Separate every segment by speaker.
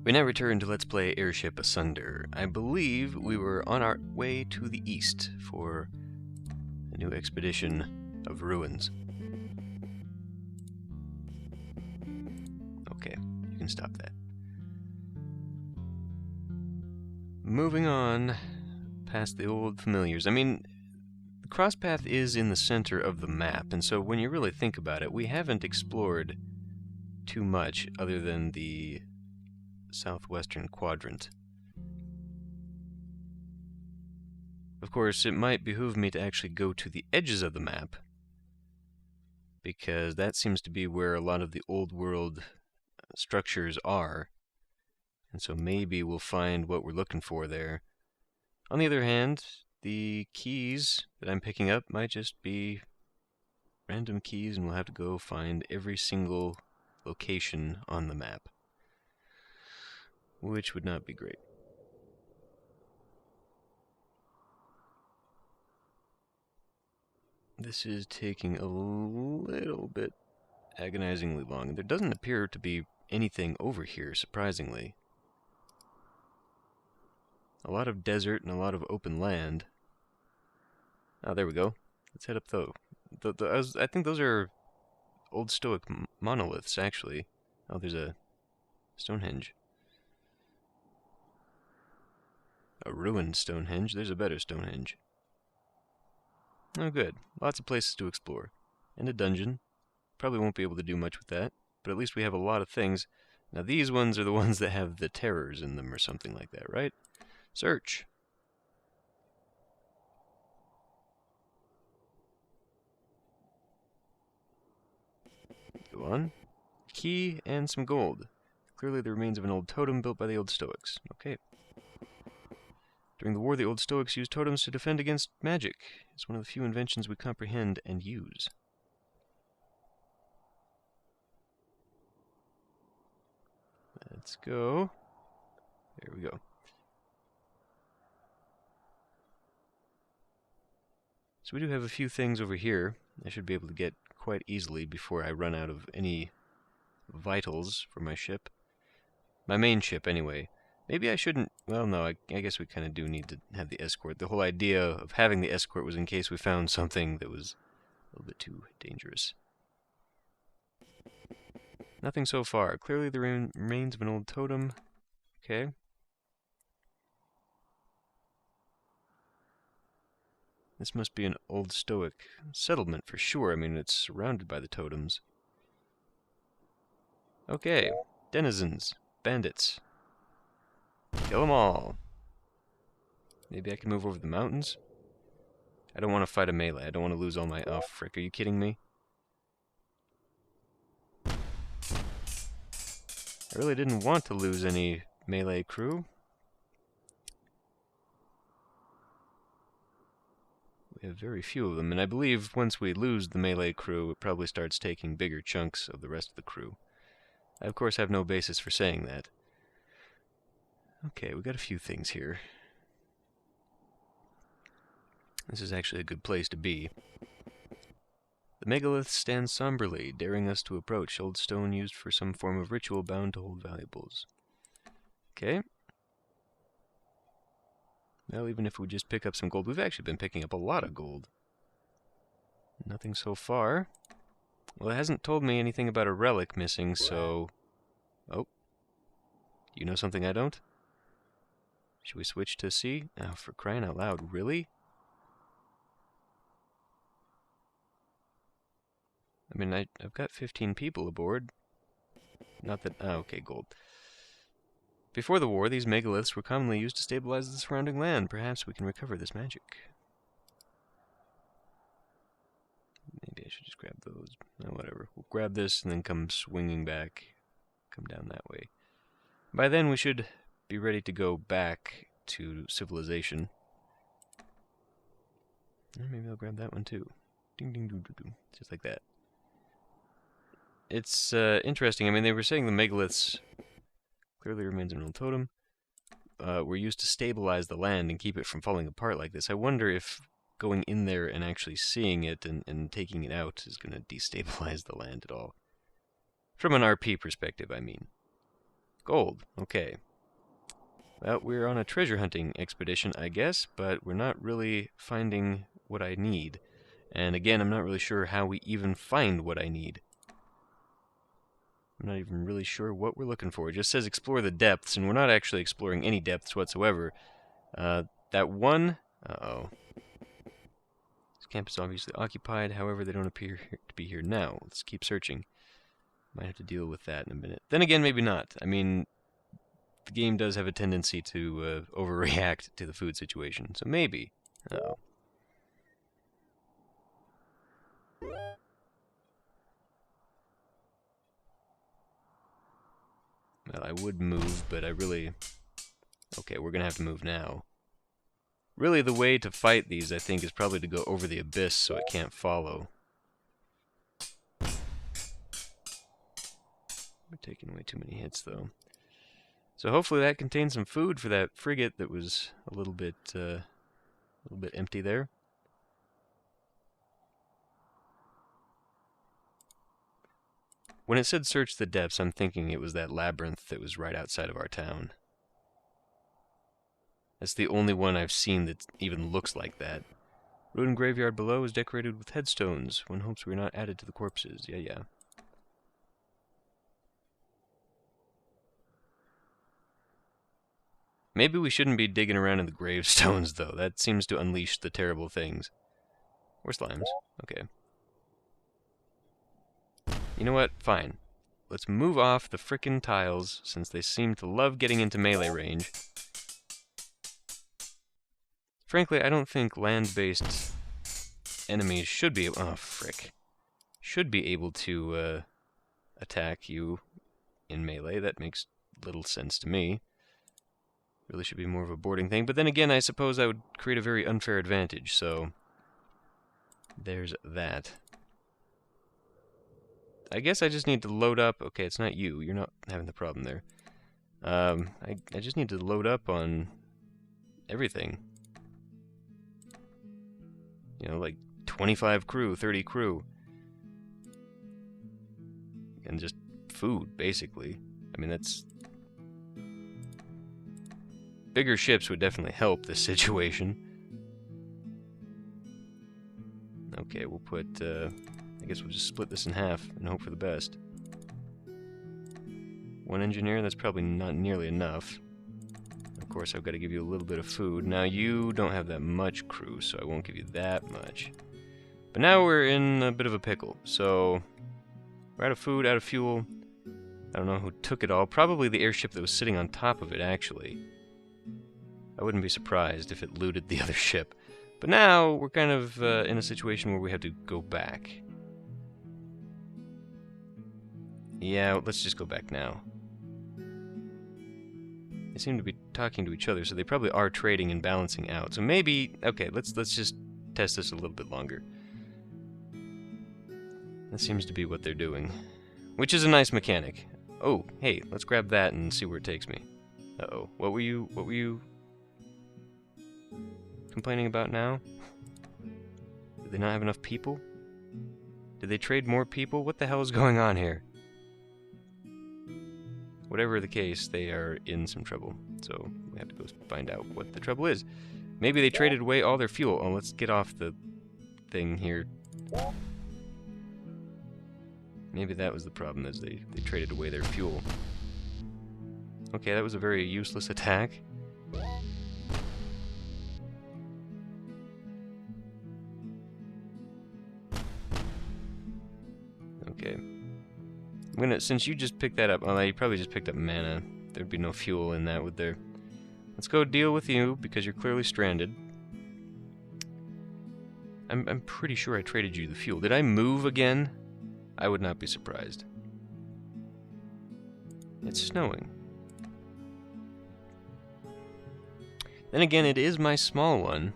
Speaker 1: We now return to Let's Play Airship Asunder. I believe we were on our way to the east for a new expedition of ruins. Okay, you can stop that. Moving on past the old familiars. I mean, the crosspath is in the center of the map, and so when you really think about it, we haven't explored too much other than the southwestern quadrant. Of course, it might behoove me to actually go to the edges of the map, because that seems to be where a lot of the old world structures are, and so maybe we'll find what we're looking for there. On the other hand, the keys that I'm picking up might just be random keys, and we'll have to go find every single location on the map, which would not be great. This is taking a little bit agonizingly long. There doesn't appear to be anything over here, surprisingly. A lot of desert and a lot of open land. Oh, there we go. Let's head up though. I think those are old Stoic monoliths, actually. Oh, there's a Stonehenge. A ruined Stonehenge. There's a better Stonehenge. Oh, good. Lots of places to explore. And a dungeon. Probably won't be able to do much with that, but at least we have a lot of things. Now, these ones are the ones that have the terrors in them or something like that, right? Search. Go on. Key and some gold. Clearly the remains of an old totem built by the old Stoics. Okay. During the war, the old Stoics used totems to defend against magic. It's one of the few inventions we comprehend and use. Let's go. There we go. So we do have a few things over here I should be able to get quite easily before I run out of any vitals for my ship. My main ship, anyway. Maybe I shouldn't... Well, no, I guess we kind of do need to have the escort. The whole idea of having the escort was in case we found something that was a little bit too dangerous. Nothing so far. Clearly the remains of an old totem. Okay. This must be an old Stoic settlement for sure. I mean, it's surrounded by the totems. Okay. Denizens. Bandits. Kill them all. Maybe I can move over the mountains? I don't want to fight a melee. I don't want to lose all my... Oh, frick. Are you kidding me? I really didn't want to lose any melee crew. We have very few of them, and I believe once we lose the melee crew, it probably starts taking bigger chunks of the rest of the crew. I, of course, have no basis for saying that. Okay, we got a few things here. This is actually a good place to be. The megalith stands somberly, daring us to approach. Old stone used for some form of ritual bound to hold valuables. Okay. Well, even if we just pick up some gold, we've actually been picking up a lot of gold. Nothing so far. Well, it hasn't told me anything about a relic missing, so... Oh. You know something I don't? Should we switch to C? Oh, for crying out loud, really? I mean, I've got 15 people aboard. Not that... Oh, okay, gold. Before the war, these megaliths were commonly used to stabilize the surrounding land. Perhaps we can recover this magic. Maybe I should just grab those. Oh, whatever. We'll grab this and then come swinging back. Come down that way. By then, we should be ready to go back to civilization. Or maybe I'll grab that one too. Ding, ding, doo, doo, doo. Just like that. It's interesting. I mean, they were saying the megaliths... Clearly remains an old totem. Were used to stabilize the land and keep it from falling apart like this. I wonder if going in there and actually seeing it and taking it out is going to destabilize the land at all. From an RP perspective, I mean. Gold. Okay. Well, we're on a treasure hunting expedition, I guess, but we're not really finding what I need. And again, I'm not really sure how we even find what I need. I'm not even really sure what we're looking for. It just says explore the depths, and we're not actually exploring any depths whatsoever. That one... Uh-oh. This camp is obviously occupied, however, they don't appear to be here now. Let's keep searching. Might have to deal with that in a minute. Then again, maybe not. I mean, the game does have a tendency to overreact to the food situation, so maybe. Uh-oh. Well, I would move, but I really... Okay, we're gonna have to move now. Really, the way to fight these, I think, is probably to go over the abyss so it can't follow. We're taking way too many hits, though. So hopefully that contains some food for that frigate that was a little bit empty there. When it said search the depths, I'm thinking it was that labyrinth that was right outside of our town. That's the only one I've seen that even looks like that. Ruined graveyard below is decorated with headstones. One hopes we are not added to the corpses. Yeah. Maybe we shouldn't be digging around in the gravestones, though. That seems to unleash the terrible things. Or slimes. Okay. You know what? Fine. Let's move off the frickin' tiles, since they seem to love getting into melee range. Frankly, I don't think land-based enemies should be able... Oh, frick. Should be able to attack you in melee. That makes little sense to me. Really should be more of a boarding thing. But then again, I suppose I would create a very unfair advantage, so... There's that. I guess I just need to load up... Okay, it's not you. You're not having the problem there. I just need to load up on everything. You know, like 25 crew, 30 crew. And just food, basically. I mean, that's... Bigger ships would definitely help this situation. Okay, we'll put... I guess we'll just split this in half and hope for the best. One engineer, that's probably not nearly enough. Of course, I've got to give you a little bit of food. Now, you don't have that much crew, so I won't give you that much. But now we're in a bit of a pickle. So, we're out of food, out of fuel. I don't know who took it all. Probably the airship that was sitting on top of it, actually. I wouldn't be surprised if it looted the other ship. But now, we're kind of in a situation where we have to go back. Yeah, let's just go back now. They seem to be talking to each other, so they probably are trading and balancing out. So maybe... Okay, let's just test this a little bit longer. That seems to be what they're doing. Which is a nice mechanic. Oh, hey, let's grab that and see where it takes me. Uh-oh. What were you complaining about now? Did they not have enough people? Did they trade more people? What the hell is going on here? Whatever the case, they are in some trouble. So we have to go find out what the trouble is. Maybe they traded away all their fuel. Oh, let's get off the thing here. Maybe that was the problem, is they traded away their fuel. Okay, that was a very useless attack. Okay. I'm gonna, since you just picked that up, well, you probably just picked up mana. There'd be no fuel in that, would there? Let's go deal with you, because you're clearly stranded. I'm pretty sure I traded you the fuel. Did I move again? I would not be surprised. It's snowing. Then again, it is my small one.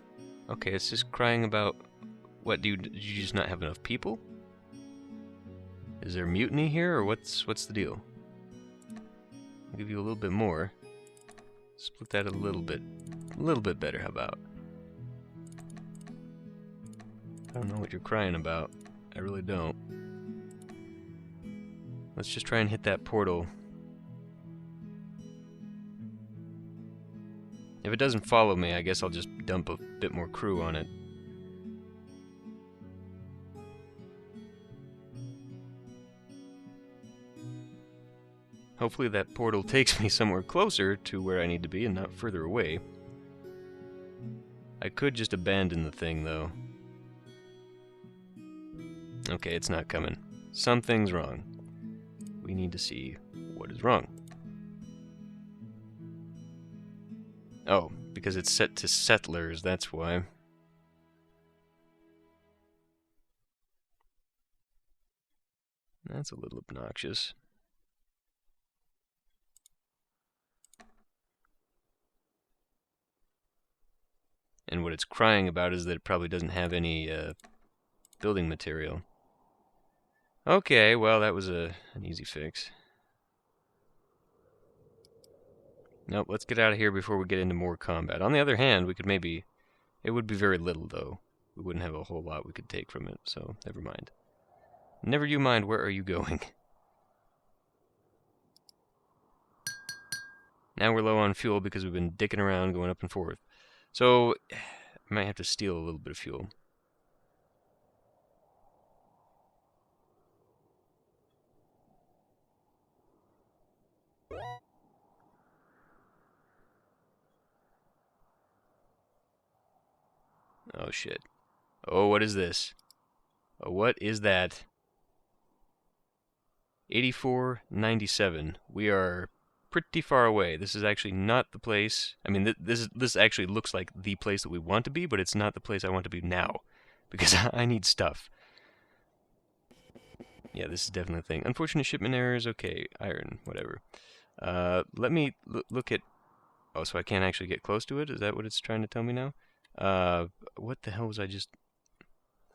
Speaker 1: Okay, it's just crying about... What, did you just not have enough people? Is there mutiny here, or what's the deal? I'll give you a little bit more. Split that a little bit better, how about? I don't know what you're crying about. I really don't. Let's just try and hit that portal. If it doesn't follow me, I guess I'll just dump a bit more crew on it. Hopefully that portal takes me somewhere closer to where I need to be and not further away. I could just abandon the thing, though. Okay, it's not coming. Something's wrong. We need to see what is wrong. Oh, because it's set to settlers, that's why. That's a little obnoxious. And what it's crying about is that it probably doesn't have any building material. Okay, well, that was an easy fix. Nope, let's get out of here before we get into more combat. On the other hand, we could maybe... It would be very little, though. We wouldn't have a whole lot we could take from it, so never mind. Never you mind, where are you going? Now we're low on fuel because we've been dicking around, going up and forth. So, I might have to steal a little bit of fuel. Oh, shit. Oh, what is this? Oh, what is that? 8497. We are pretty far away. This is actually not the place. I mean, this actually looks like the place that we want to be, but it's not the place I want to be now. Because I need stuff. Yeah, this is definitely a thing. Unfortunate shipment errors. Okay, iron, whatever. Let me look at... Oh, so I can't actually get close to it? Is that what it's trying to tell me now? What the hell was I just...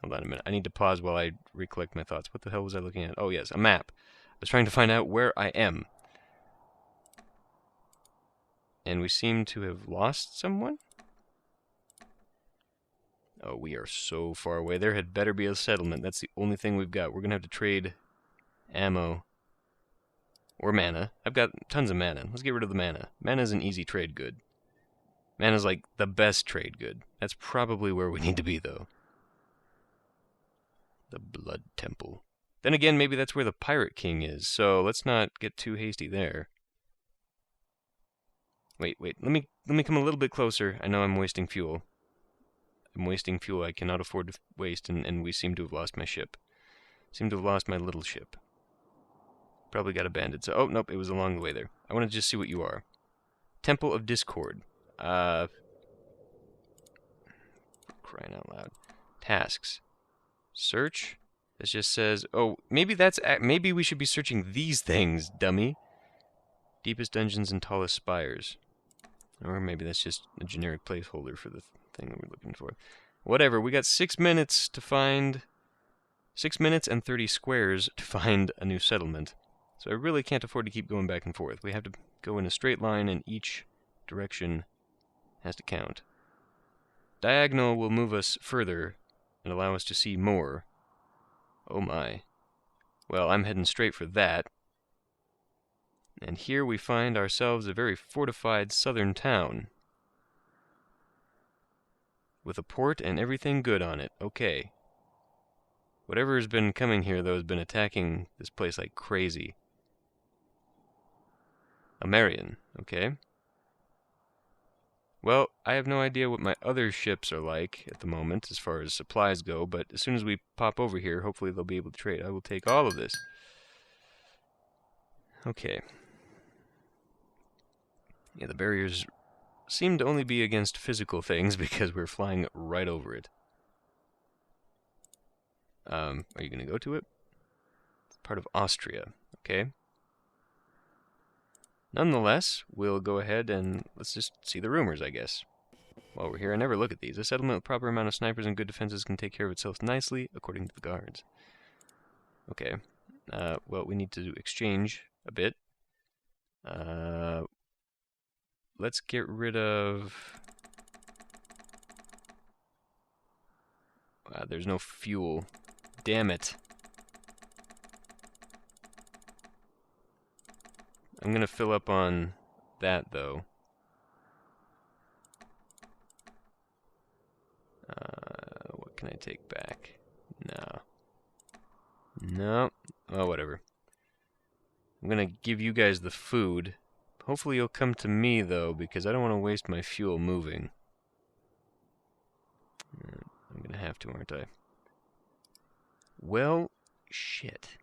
Speaker 1: Hold on a minute. I need to pause while I recollect my thoughts. What the hell was I looking at? Oh, yes, a map. I was trying to find out where I am. And we seem to have lost someone? Oh, we are so far away. There had better be a settlement. That's the only thing we've got. We're going to have to trade ammo. Or mana. I've got tons of mana. Let's get rid of the mana. Mana's an easy trade good. Mana's like the best trade good. That's probably where we need to be, though. The Blood Temple. Then again, maybe that's where the Pirate King is, so let's not get too hasty there. Wait, let me come a little bit closer. I know I'm wasting fuel. I'm wasting fuel I cannot afford to waste, and we seem to have lost my ship. Seem to have lost my little ship. Probably got abandoned, so... Oh, nope, it was along the way there. I want to just see what you are. Temple of Discord. Crying out loud. Tasks. Search. This just says, oh, maybe we should be searching these things, dummy. Deepest dungeons and tallest spires. Or maybe that's just a generic placeholder for the thing that we're looking for. Whatever, we got 6 minutes to find... 6 minutes and 30 squares to find a new settlement. So I really can't afford to keep going back and forth. We have to go in a straight line, and each direction has to count. Diagonal will move us further and allow us to see more. Oh my. Well, I'm heading straight for that. And here we find ourselves a very fortified southern town. With a port and everything good on it. Okay. Whatever has been coming here, though, has been attacking this place like crazy. A Marion. Okay. Well, I have no idea what my other ships are like at the moment as far as supplies go, but as soon as we pop over here, hopefully they'll be able to trade. I will take all of this. Okay. Yeah, the barriers seem to only be against physical things because we're flying right over it. Are you going to go to it? It's part of Austria. Okay. Nonetheless, we'll go ahead and let's just see the rumors, I guess. While we're here, I never look at these. A settlement with proper amount of snipers and good defenses can take care of itself nicely, according to the guards. Okay. Well, we need to exchange a bit. Let's get rid of... there's no fuel. Damn it. I'm going to fill up on that, though. What can I take back? No. No. Oh, whatever. I'm gonna give you guys the food. Hopefully you'll come to me, though, because I don't want to waste my fuel moving. I'm gonna have to, aren't I? Well, shit.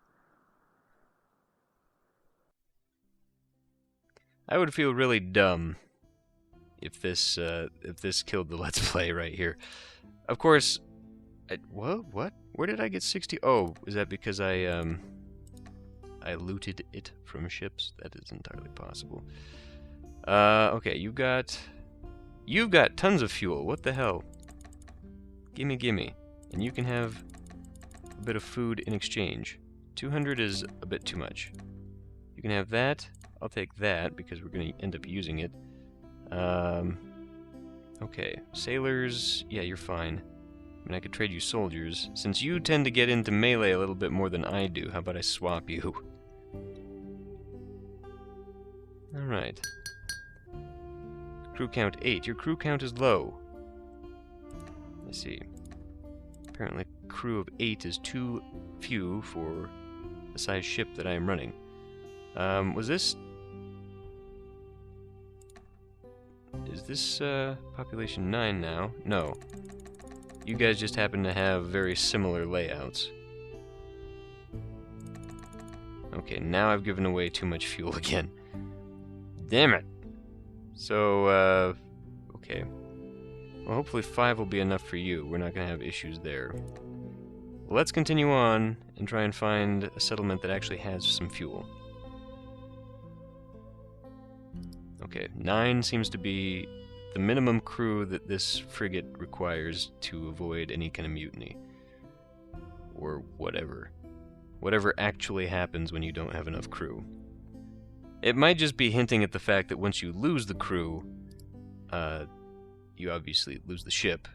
Speaker 1: I would feel really dumb if this killed the Let's Play right here. Of course, what? Where did I get 60? Oh, is that because I looted it from ships? That is entirely possible. Okay, you've got tons of fuel. What the hell? Gimme, gimme. And you can have a bit of food in exchange. 200 is a bit too much. You can have that. I'll take that because we're going to end up using it. Okay, sailors, yeah, you're fine. I mean, I could trade you soldiers. Since you tend to get into melee a little bit more than I do, how about I swap you? Alright. Crew count 8. Your crew count is low. Let's see. Apparently, crew of 8 is too few for the size ship that I am running. Was this... Is this, population 9 now? No. You guys just happen to have very similar layouts. Okay, now I've given away too much fuel again. Damn it! So, okay. Well, hopefully 5 will be enough for you. We're not going to have issues there. Well, let's continue on and try and find a settlement that actually has some fuel. Okay, 9 seems to be the minimum crew that this frigate requires to avoid any kind of mutiny. Or whatever. Whatever actually happens when you don't have enough crew. It might just be hinting at the fact that once you lose the crew, you obviously lose the ship.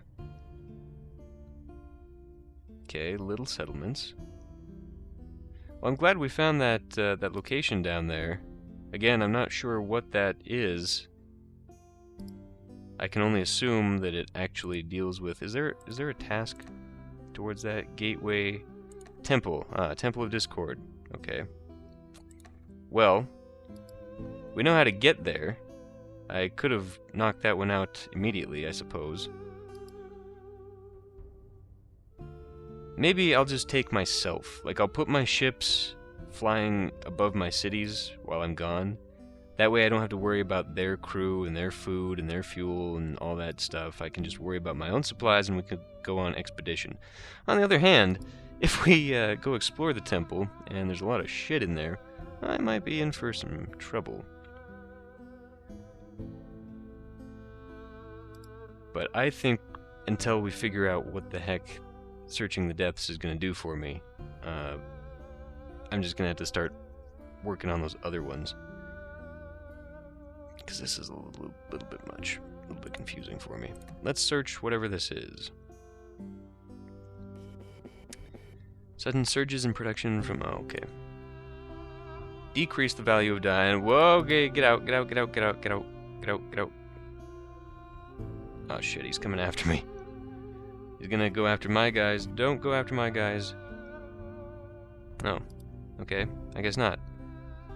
Speaker 1: Okay, little settlements. Well, I'm glad we found that that location down there. Again, I'm not sure what that is. I can only assume that it actually deals with... Is there a task towards that? Gateway... Temple. Temple of Discord. Okay. Well, we know how to get there. I could have knocked that one out immediately, I suppose. Maybe I'll just take myself. Like, I'll put my ships flying above my cities while I'm gone. That way I don't have to worry about their crew and their food and their fuel and all that stuff. I can just worry about my own supplies and we could go on expedition. On the other hand, if we go explore the temple and there's a lot of shit in there, I might be in for some trouble. But I think until we figure out what the heck searching the depths is going to do for me, I'm just going to have to start working on those other ones. Because this is a little bit much, a little bit confusing for me. Let's search whatever this is. Sudden surges in production from... Oh, okay. Decrease the value of dye. Whoa, okay, get out, get out, get out, get out, get out, get out, get out. Oh shit, he's coming after me. He's gonna go after my guys. Don't go after my guys. Oh, okay, I guess not.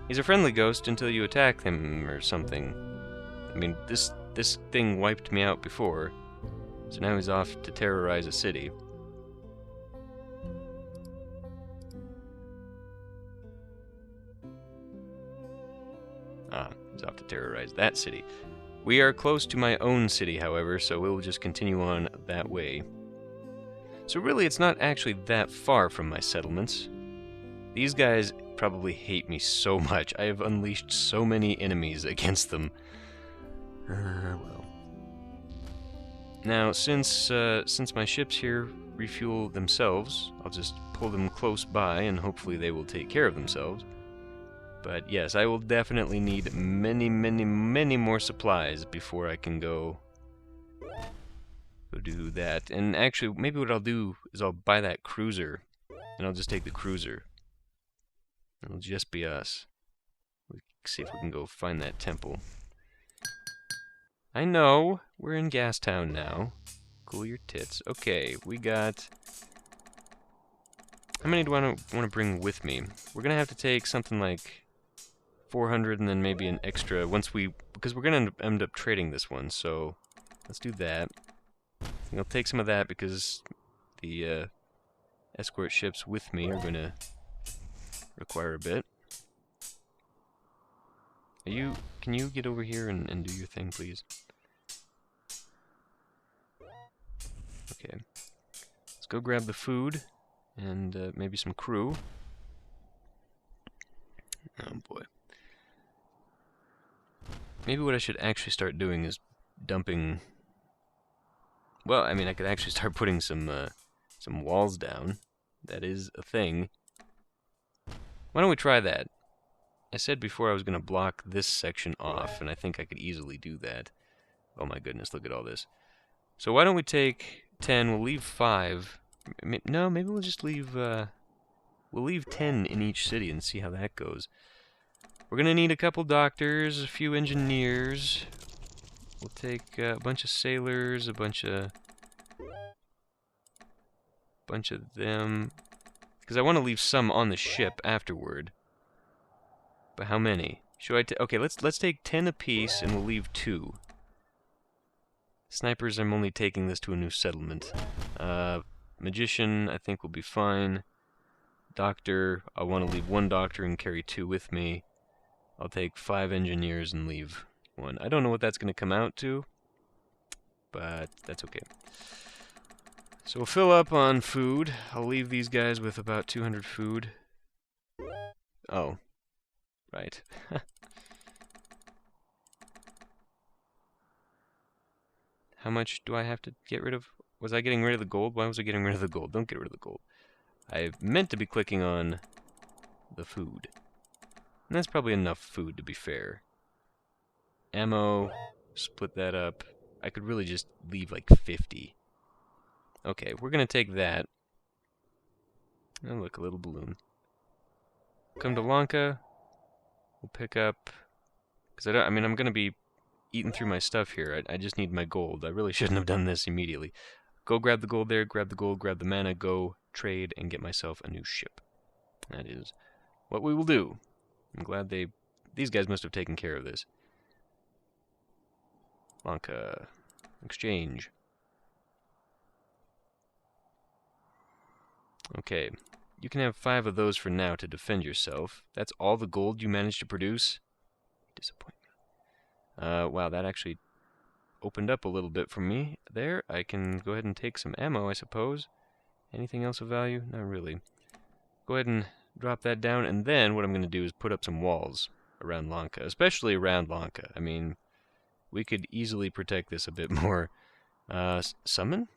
Speaker 1: He's a friendly ghost until you attack him or something. I mean, this thing wiped me out before, so now he's off to terrorize a city. Ah, he's off to terrorize that city. We are close to my own city, however, so we'll just continue on that way. So really, it's not actually that far from my settlements. These guys probably hate me so much. I have unleashed so many enemies against them. Well. Now, since my ships here refuel themselves, I'll just pull them close by and hopefully they will take care of themselves. But yes, I will definitely need many, many, many more supplies before I can go do that. And actually, maybe what I'll do is I'll buy that cruiser, and I'll just take the cruiser. It'll just be us. Let's see if we can go find that temple. I know, we're in Gastown now. Cool your tits. Okay, we got... How many do I want to bring with me? We're going to have to take something like 400 and then maybe an extra once we... Because we're going to end up trading this one, so let's do that. I think I'll take some of that because the escort ships with me are going to require a bit. Can you get over here and do your thing, please? Okay. Let's go grab the food and maybe some crew. Oh boy. Maybe what I should actually start doing is dumping... Well, I mean, I could actually start putting some walls down. That is a thing. Why don't we try that? I said before I was going to block this section off, and I think I could easily do that. Oh my goodness, look at all this. So why don't we take 10, we'll leave 5. No, maybe we'll just leave, we'll leave 10 in each city and see how that goes. We're going to need a couple doctors, a few engineers. We'll take a bunch of sailors, a bunch of them. Because I want to leave some on the ship afterward. But how many? Should I okay, let's take 10 apiece and we'll leave 2. Snipers, I'm only taking this to a new settlement. Magician, I think will be fine. Doctor, I want to leave 1 doctor and carry 2 with me. I'll take 5 engineers and leave 1. I don't know what that's going to come out to, but that's okay. So we'll fill up on food. I'll leave these guys with about 200 food. Oh. Right. How much do I have to get rid of? Was I getting rid of the gold? Why was I getting rid of the gold? Don't get rid of the gold. I meant to be clicking on the food. And that's probably enough food, to be fair. Ammo, split that up. I could really just leave like 50. Okay, we're going to take that. Oh, look, a little balloon. Come to Lanka. We'll pick up... Because I'm going to be eating through my stuff here. I just need my gold. I really shouldn't have done this immediately. Go grab the gold there, grab the gold, grab the mana, go trade, and get myself a new ship. That is what we will do. I'm glad these guys must have taken care of this. Lanka. Exchange. Okay. You can have 5 of those for now to defend yourself. That's all the gold you managed to produce? Disappointment. Wow, that actually opened up a little bit for me there. I can go ahead and take some ammo, I suppose. Anything else of value? Not really. Go ahead and drop that down, and then what I'm going to do is put up some walls around Lanka, especially around Lanka. I mean, we could easily protect this a bit more. Summon?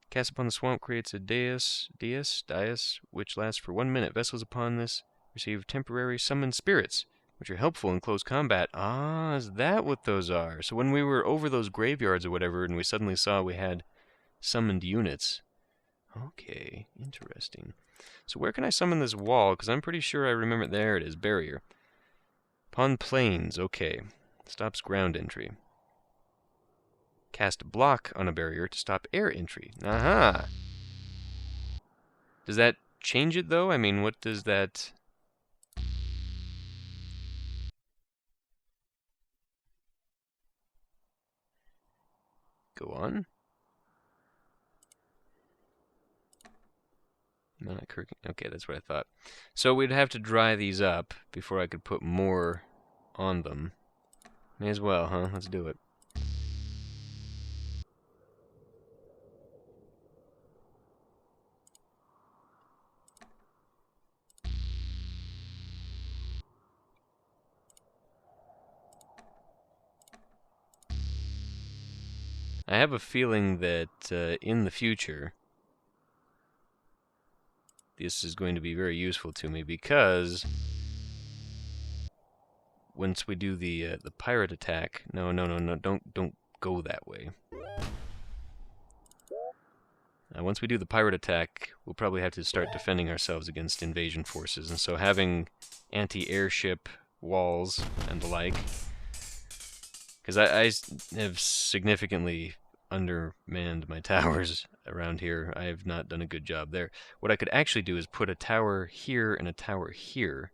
Speaker 1: Cast upon the swamp creates a dais, which lasts for 1 minute. Vessels upon this receive temporary summoned spirits, which are helpful in close combat. Ah, is that what those are? So when we were over those graveyards or whatever, and we suddenly saw we had summoned units. Okay, interesting. So where can I summon this wall? Because I'm pretty sure I remember. There it is, barrier. Upon plains, okay. Stops ground entry. Cast block on a barrier to stop air entry. Aha! Does that change it, though? I mean, what does that... Go on? Okay, that's what I thought. So we'd have to dry these up before I could put more on them. May as well, huh? Let's do it. I have a feeling that in the future this is going to be very useful to me, because once we do the pirate attack, no, don't go that way. Once we do the pirate attack, we'll probably have to start defending ourselves against invasion forces, and so having anti-airship walls and the like, because I have significantly undermanned my towers around here. I have not done a good job there. What I could actually do is put a tower here and a tower here.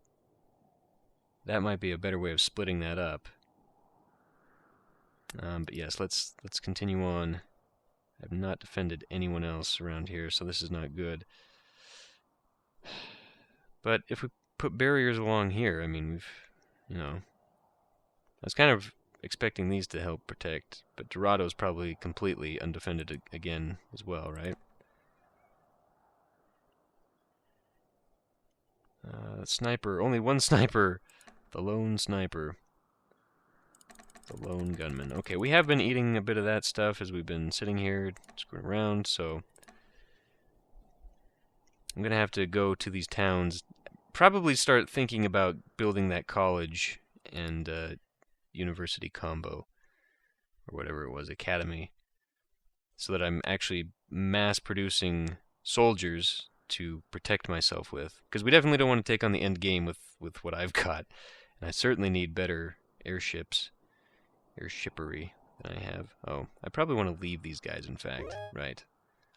Speaker 1: That might be a better way of splitting that up. But yes, let's continue on. I've not defended anyone else around here, so this is not good. But if we put barriers along here, I mean, I was kind of expecting these to help protect, but Dorado's probably completely undefended again as well, right? Sniper, only one sniper. The lone sniper. The lone gunman. Okay, we have been eating a bit of that stuff as we've been sitting here screwing around, so I'm going to have to go to these towns, probably start thinking about building that college and university combo, or whatever it was, academy, so that I'm actually mass-producing soldiers to protect myself with, because we definitely don't want to take on the end game with what I've got, and I certainly need better airships. Airshippery than I have. Oh, I probably want to leave these guys, in fact. Right.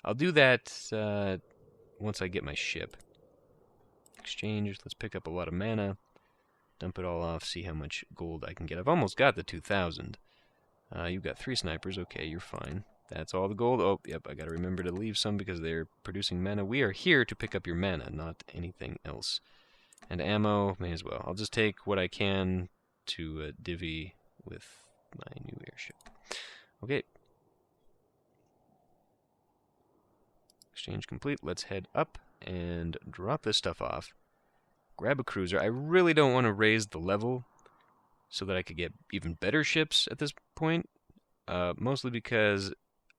Speaker 1: I'll do that once I get my ship. Exchange. Let's pick up a lot of mana. Dump it all off. See how much gold I can get. I've almost got the 2,000. You've got 3 snipers. Okay, you're fine. That's all the gold. Oh, yep, I gotta remember to leave some because they're producing mana. We are here to pick up your mana, not anything else. And ammo, may as well. I'll just take what I can to divvy with my new airship. Okay. Exchange complete. Let's head up and drop this stuff off. Grab a cruiser. I really don't want to raise the level so that I could get even better ships at this point. Mostly because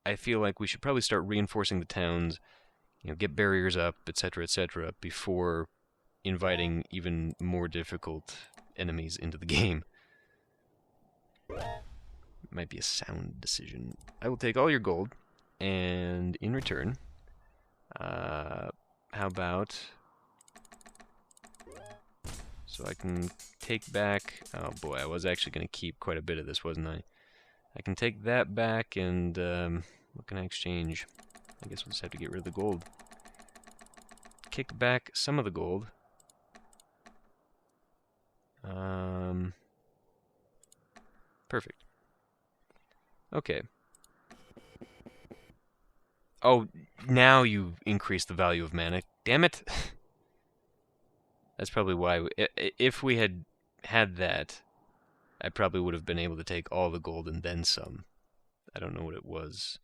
Speaker 1: I feel like we should probably start reinforcing the towns, get barriers up, etc., etc., before inviting even more difficult enemies into the game. Might be a sound decision. I will take all your gold, and in return, how about, so I can take back, oh boy, I was actually going to keep quite a bit of this, wasn't I? I can take that back, and what can I exchange? I guess we'll just have to get rid of the gold. Kick back some of the gold. Perfect. Okay. Oh, now you increase the value of mana. Damn it. That's probably why. If we had had that, I probably would have been able to take all the gold and then some. I don't know what it was.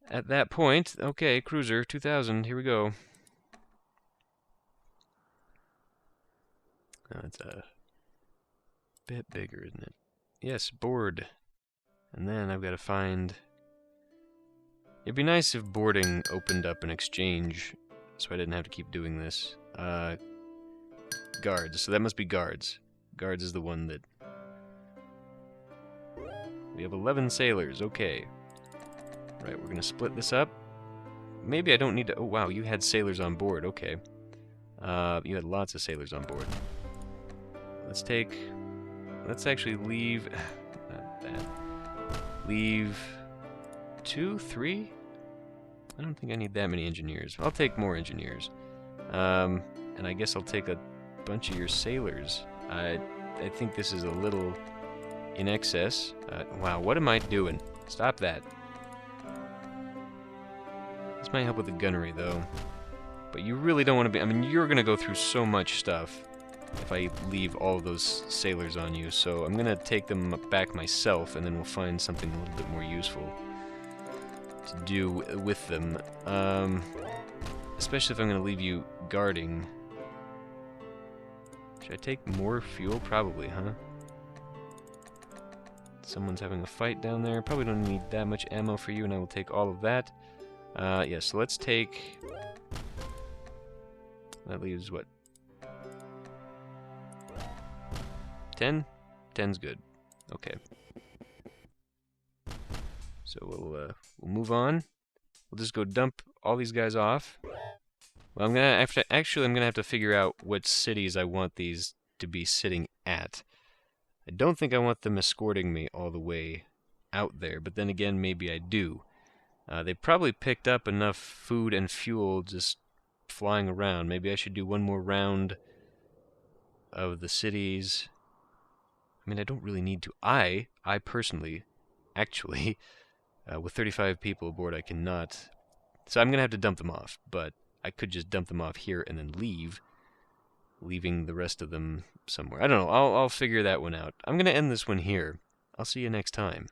Speaker 1: At that point, okay, cruiser, 2,000, here we go. Oh, it's a bit bigger, isn't it? Yes, board. And then I've got to find... It'd be nice if boarding opened up an exchange, so I didn't have to keep doing this. Guards, so that must be guards. Guards is the one that... We have 11 sailors, okay. Right, we're gonna split this up. Maybe I don't need to... Oh, wow, you had sailors on board, okay. You had lots of sailors on board. Let's actually leave... Not that. Leave... 2, 3? I don't think I need that many engineers. I'll take more engineers. And I guess I'll take a bunch of your sailors. I think this is a little in excess. Wow, what am I doing? Stop that. This might help with the gunnery, though. But you really don't want to be... I mean, you're going to go through so much stuff if I leave all of those sailors on you. So I'm going to take them back myself, and then we'll find something a little bit more useful to do with them. Especially if I'm going to leave you guarding. Should I take more fuel? Probably, huh? Someone's having a fight down there. Probably don't need that much ammo for you, and I will take all of that. Yeah, so let's take... That leaves, what? 10? 10's good. Okay. So we'll move on. We'll just go dump all these guys off. Well, I'm gonna have to figure out what cities I want these to be sitting at. I don't think I want them escorting me all the way out there, but then again, maybe I do. They probably picked up enough food and fuel just flying around. Maybe I should do one more round of the cities. I mean, I don't really need to. I personally, actually, with 35 people aboard, I cannot. So I'm going to have to dump them off, but I could just dump them off here and then leave, leaving the rest of them somewhere. I don't know. I'll figure that one out. I'm going to end this one here. I'll see you next time.